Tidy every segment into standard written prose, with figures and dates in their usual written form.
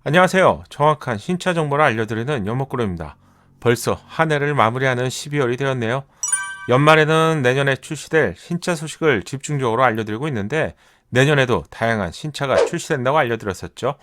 안녕하세요. 정확한 신차 정보를 알려드리는 연목구름입니다. 벌써 한 해를 마무리하는 12월이 되었네요. 연말에는 내년에 출시될 신차 소식을 집중적으로 알려드리고 있는데 내년에도 다양한 신차가 출시된다고 알려드렸었죠.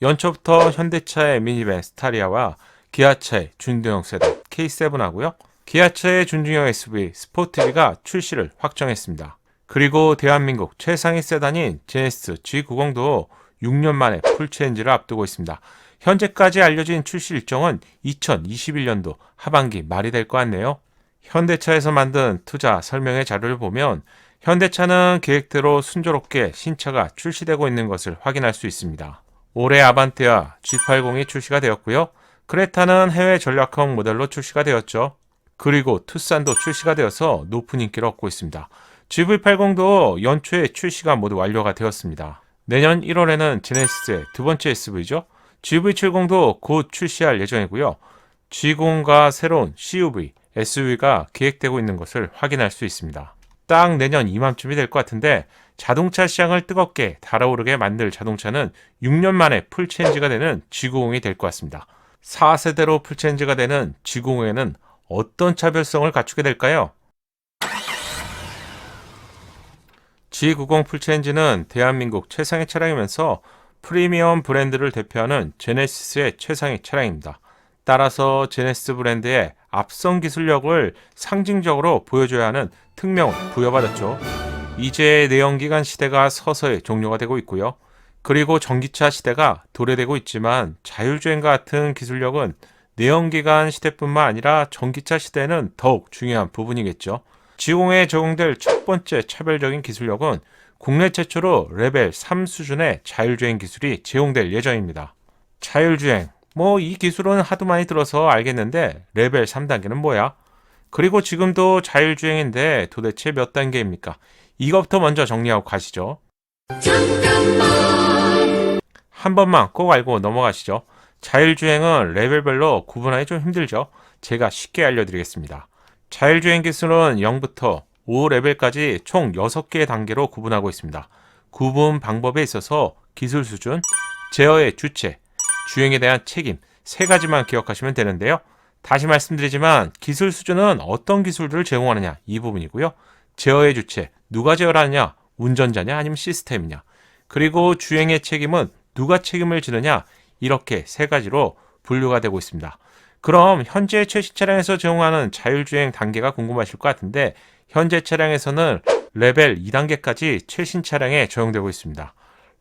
연초부터 현대차의 미니밴 스타리아와 기아차의 준중형 세단 K7하고요. 기아차의 준중형 SUV 스포티지가 출시를 확정했습니다. 그리고 대한민국 최상위 세단인 제네시스 G90도 6년 만에 풀체인지를 앞두고 있습니다. 현재까지 알려진 출시 일정은 2021년도 하반기 말이 될 것 같네요. 현대차에서 만든 투자 설명회 자료를 보면 현대차는 계획대로 순조롭게 신차가 출시되고 있는 것을 확인할 수 있습니다. 올해 아반떼와 G80이 출시가 되었고요. 크레타는 해외 전략형 모델로 출시가 되었죠. 그리고 투싼도 출시가 되어서 높은 인기를 얻고 있습니다. GV80도 연초에 출시가 모두 완료가 되었습니다. 내년 1월에는 제네시스의 두 번째 SUV죠. GV70도 곧 출시할 예정이고요. G90과 새로운 CUV, SUV가 계획되고 있는 것을 확인할 수 있습니다. 딱 내년 이맘쯤이 될 것 같은데 자동차 시장을 뜨겁게 달아오르게 만들 자동차는 6년 만에 풀체인지가 되는 G90이 될 것 같습니다. 4세대로 풀체인지가 되는 G90에는 어떤 차별성을 갖추게 될까요? G90 풀체인지는 대한민국 최상위 차량이면서 프리미엄 브랜드를 대표하는 제네시스의 최상위 차량입니다. 따라서 제네시스 브랜드의 앞선 기술력을 상징적으로 보여줘야 하는 특명을 부여받았죠. 이제 내연기관 시대가 서서히 종료가 되고 있고요. 그리고 전기차 시대가 도래되고 있지만 자율주행과 같은 기술력은 내연기관 시대뿐만 아니라 전기차 시대에는 더욱 중요한 부분이겠죠. G90에 적용될 첫 번째 차별적인 기술력은 국내 최초로 레벨 3 수준의 자율주행 기술이 제공될 예정입니다. 자율주행, 이 기술은 하도 많이 들어서 알겠는데 레벨 3단계는 뭐야? 그리고 지금도 자율주행인데 도대체 몇 단계입니까? 이것부터 먼저 정리하고 가시죠. 잠깐만. 한 번만 꼭 알고 넘어가시죠. 자율주행은 레벨별로 구분하기 좀 힘들죠. 제가 쉽게 알려드리겠습니다. 자율주행 기술은 0부터 5레벨까지 총 6개의 단계로 구분하고 있습니다. 구분 방법에 있어서 기술 수준, 제어의 주체, 주행에 대한 책임 세 가지만 기억하시면 되는데요. 다시 말씀드리지만 기술 수준은 어떤 기술들을 제공하느냐 이 부분이고요. 제어의 주체, 누가 제어를 하느냐, 운전자냐 아니면 시스템이냐, 그리고 주행의 책임은 누가 책임을 지느냐 이렇게 세 가지로 분류가 되고 있습니다. 그럼 현재 최신 차량에서 제공하는 자율주행 단계가 궁금하실 것 같은데 현재 차량에서는 레벨 2단계까지 최신 차량에 적용되고 있습니다.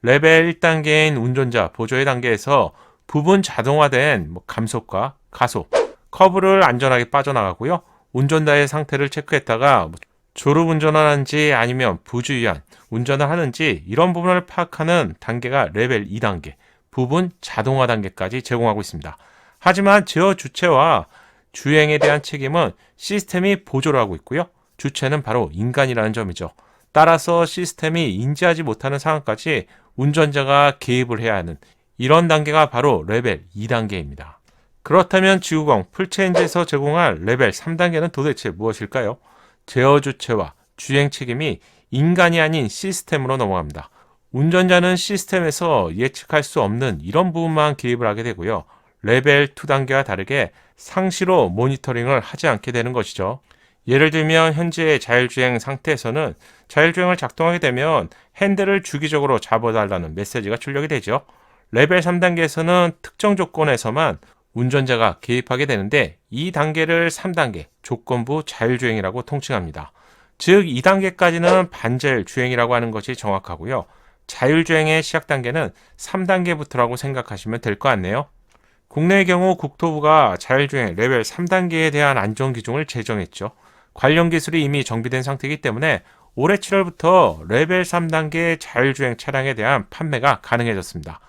레벨 1단계인 운전자 보조의 단계에서 부분 자동화된 감속과 가속, 커브를 안전하게 빠져나가고요. 운전자의 상태를 체크했다가 졸음 운전을 하는지 아니면 부주의한 운전을 하는지 이런 부분을 파악하는 단계가 레벨 2단계, 부분 자동화 단계까지 제공하고 있습니다. 하지만 제어 주체와 주행에 대한 책임은 시스템이 보조를 하고 있고요. 주체는 바로 인간이라는 점이죠. 따라서 시스템이 인지하지 못하는 상황까지 운전자가 개입을 해야 하는 이런 단계가 바로 레벨 2단계입니다. 그렇다면 G90 풀체인지에서 제공할 레벨 3단계는 도대체 무엇일까요? 제어 주체와 주행 책임이 인간이 아닌 시스템으로 넘어갑니다. 운전자는 시스템에서 예측할 수 없는 이런 부분만 개입을 하게 되고요. 레벨 2단계와 다르게 상시로 모니터링을 하지 않게 되는 것이죠. 예를 들면 현재의 자율주행 상태에서는 자율주행을 작동하게 되면 핸들을 주기적으로 잡아달라는 메시지가 출력이 되죠. 레벨 3단계에서는 특정 조건에서만 운전자가 개입하게 되는데 이 단계를 3단계 조건부 자율주행이라고 통칭합니다. 즉 2단계까지는 반자율주행이라고 하는 것이 정확하고요. 자율주행의 시작 단계는 3단계부터라고 생각하시면 될 것 같네요. 국내의 경우 국토부가 자율주행 레벨 3단계에 대한 안전기준을 제정했죠. 관련 기술이 이미 정비된 상태이기 때문에 올해 7월부터 레벨 3단계 자율주행 차량에 대한 판매가 가능해졌습니다.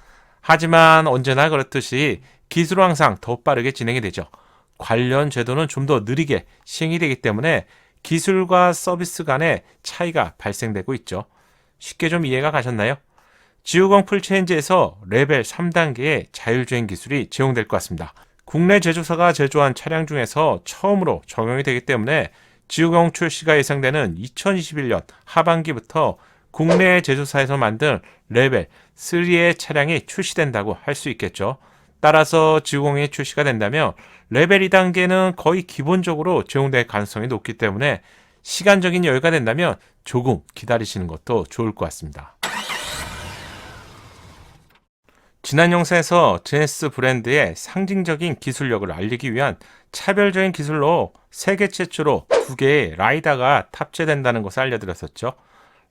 하지만 언제나 그렇듯이 기술은 항상 더 빠르게 진행이 되죠. 관련 제도는 좀 더 느리게 시행이 되기 때문에 기술과 서비스 간의 차이가 발생되고 있죠. 쉽게 좀 이해가 가셨나요? G90 풀체인지에서 레벨 3단계의 자율주행 기술이 제공될 것 같습니다. 국내 제조사가 제조한 차량 중에서 처음으로 적용이 되기 때문에 G90 출시가 예상되는 2021년 하반기부터 국내 제조사에서 만든 레벨 3의 차량이 출시된다고 할 수 있겠죠. 따라서 G90이 출시가 된다면 레벨 2단계는 거의 기본적으로 제공될 가능성이 높기 때문에 시간적인 여유가 된다면 조금 기다리시는 것도 좋을 것 같습니다. 지난 영상에서 제네시스 브랜드의 상징적인 기술력을 알리기 위한 차별적인 기술로 세계 최초로 2개의 라이다가 탑재된다는 것을 알려드렸었죠.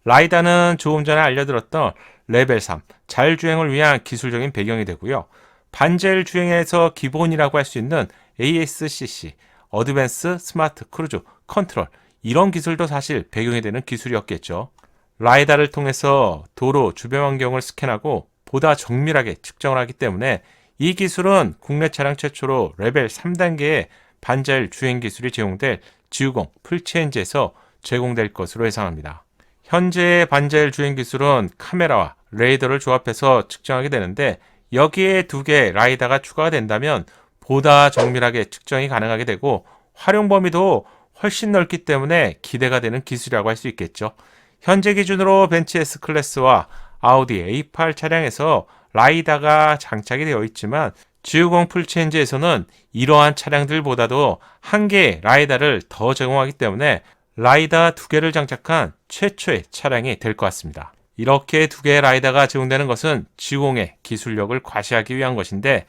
라이다는 조금 전에 알려드렸던 레벨 3 자율주행을 위한 기술적인 배경이 되고요. 반자율주행에서 기본이라고 할 수 있는 ASCC, 어드밴스 스마트 크루즈 컨트롤, 이런 기술도 사실 배경이 되는 기술이었겠죠. 라이다를 통해서 도로 주변 환경을 스캔하고 보다 정밀하게 측정을 하기 때문에 이 기술은 국내 차량 최초로 레벨 3단계의 반자율 주행 기술이 제공될 G90 풀체인지에서 제공될 것으로 예상합니다. 현재의 반자율 주행 기술은 카메라와 레이더를 조합해서 측정하게 되는데 여기에 2개의 라이다가 추가가 된다면 보다 정밀하게 측정이 가능하게 되고 활용 범위도 훨씬 넓기 때문에 기대가 되는 기술이라고 할 수 있겠죠. 현재 기준으로 벤츠 S클래스와 아우디 A8 차량에서 라이다가 장착이 되어 있지만 G90 풀체인지에서는 이러한 차량들보다도 한 개의 라이다를 더 제공하기 때문에 라이다 2개를 장착한 최초의 차량이 될 것 같습니다. 이렇게 2개의 라이다가 제공되는 것은 G90의 기술력을 과시하기 위한 것인데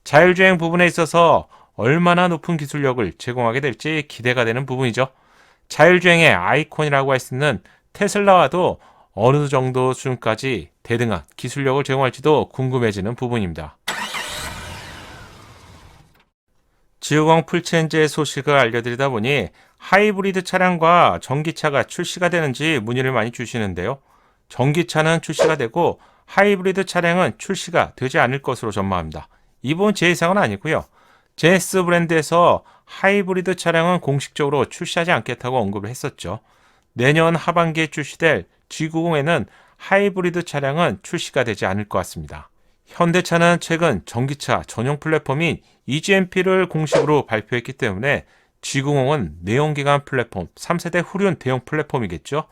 자율주행 부분에 있어서 얼마나 높은 기술력을 제공하게 될지 기대가 되는 부분이죠. 자율주행의 아이콘이라고 할 수 있는 테슬라와도 어느 정도 수준까지 대등한 기술력을 제공할지도 궁금해지는 부분입니다. G90 풀체인지의 소식을 알려드리다 보니 하이브리드 차량과 전기차가 출시가 되는지 문의를 많이 주시는데요. 전기차는 출시가 되고 하이브리드 차량은 출시가 되지 않을 것으로 전망합니다. 이번 제 예상은 아니고요. 제네시스 브랜드에서 하이브리드 차량은 공식적으로 출시하지 않겠다고 언급을 했었죠. 내년 하반기에 출시될 G90에는 하이브리드 차량은 출시가 되지 않을 것 같습니다. 현대차는 최근 전기차 전용 플랫폼인 EGMP를 공식으로 발표했기 때문에 G90은 내연기관 플랫폼 3세대 후륜 대형 플랫폼이겠죠.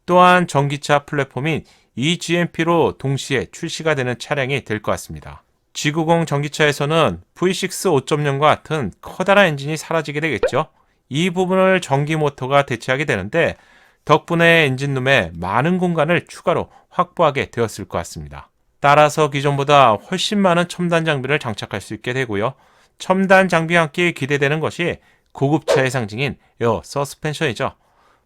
또한 전기차 플랫폼인 EGMP로 동시에 출시가 되는 차량이 될 것 같습니다. G90 전기차에서는 V6 5.0과 같은 커다란 엔진이 사라지게 되겠죠. 이 부분을 전기 모터가 대체하게 되는데 덕분에 엔진룸에 많은 공간을 추가로 확보하게 되었을 것 같습니다. 따라서 기존보다 훨씬 많은 첨단 장비를 장착할 수 있게 되고요. 첨단 장비와 함께 기대되는 것이 고급차의 상징인 에어 서스펜션이죠.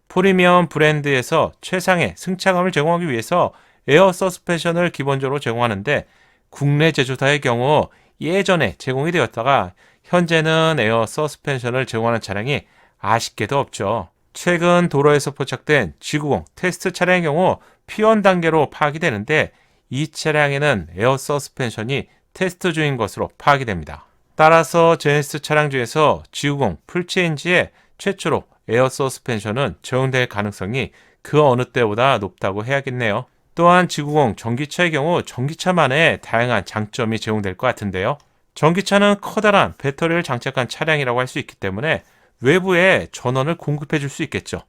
프리미엄 브랜드에서 최상의 승차감을 제공하기 위해서 에어 서스펜션을 기본적으로 제공하는데 국내 제조사의 경우 예전에 제공이 되었다가 현재는 에어 서스펜션을 제공하는 차량이 아쉽게도 없죠. 최근 도로에서 포착된 G90 테스트 차량의 경우 P1 단계로 파악이 되는데 이 차량에는 에어 서스펜션이 테스트 중인 것으로 파악이 됩니다. 따라서 제네시스 차량 중에서 G90 풀체인지에 최초로 에어 서스펜션은 적용될 가능성이 그 어느 때보다 높다고 해야겠네요. 또한 G90 전기차의 경우 전기차만의 다양한 장점이 제공될 것 같은데요. 전기차는 커다란 배터리를 장착한 차량이라고 할 수 있기 때문에 외부에 전원을 공급해 줄 수 있겠죠.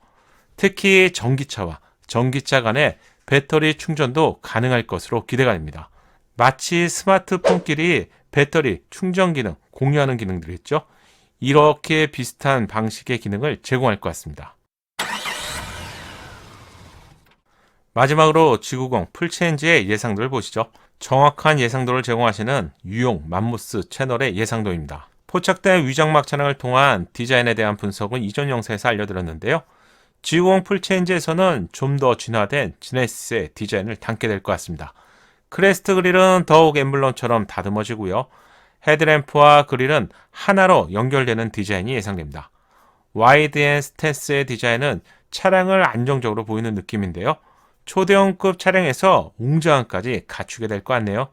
특히 전기차와 전기차 간의 배터리 충전도 가능할 것으로 기대가 됩니다. 마치 스마트폰끼리 배터리 충전 기능, 공유하는 기능들이 있죠. 이렇게 비슷한 방식의 기능을 제공할 것 같습니다. 마지막으로 G90 풀체인지의 예상도를 보시죠. 정확한 예상도를 제공하시는 유용 맘모스 채널의 예상도입니다. 포착된 위장막 차량을 통한 디자인에 대한 분석은 이전 영상에서 알려드렸는데요. G90 풀체인지에서는 좀 더 진화된 제네시스의 디자인을 담게 될 것 같습니다. 크레스트 그릴은 더욱 엠블럼처럼 다듬어지고요. 헤드램프와 그릴은 하나로 연결되는 디자인이 예상됩니다. 와이드 앤 스탠스의 디자인은 차량을 안정적으로 보이는 느낌인데요. 초대형급 차량에서 웅장함까지 갖추게 될 것 같네요.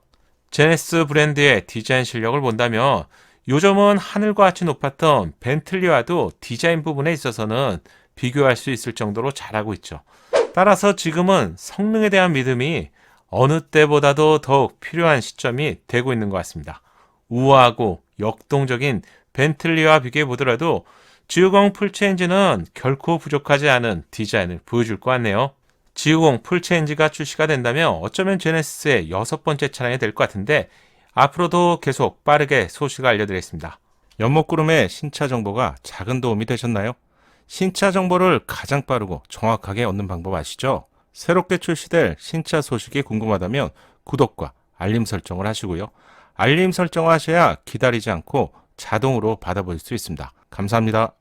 제네시스 브랜드의 디자인 실력을 본다면 요즘은 하늘과 같이 높았던 벤틀리와도 디자인 부분에 있어서는 비교할 수 있을 정도로 잘하고 있죠. 따라서 지금은 성능에 대한 믿음이 어느 때보다도 더욱 필요한 시점이 되고 있는 것 같습니다. 우아하고 역동적인 벤틀리와 비교해 보더라도 G90 풀체인지는 결코 부족하지 않은 디자인을 보여줄 것 같네요. G50 풀체인지가 출시가 된다면 어쩌면 제네시스의 6번째 차량이 될 것 같은데 앞으로도 계속 빠르게 소식을 알려드리겠습니다. 연목구름의 신차 정보가 작은 도움이 되셨나요? 신차 정보를 가장 빠르고 정확하게 얻는 방법 아시죠? 새롭게 출시될 신차 소식이 궁금하다면 구독과 알림 설정을 하시고요. 알림 설정을 하셔야 기다리지 않고 자동으로 받아볼 수 있습니다. 감사합니다.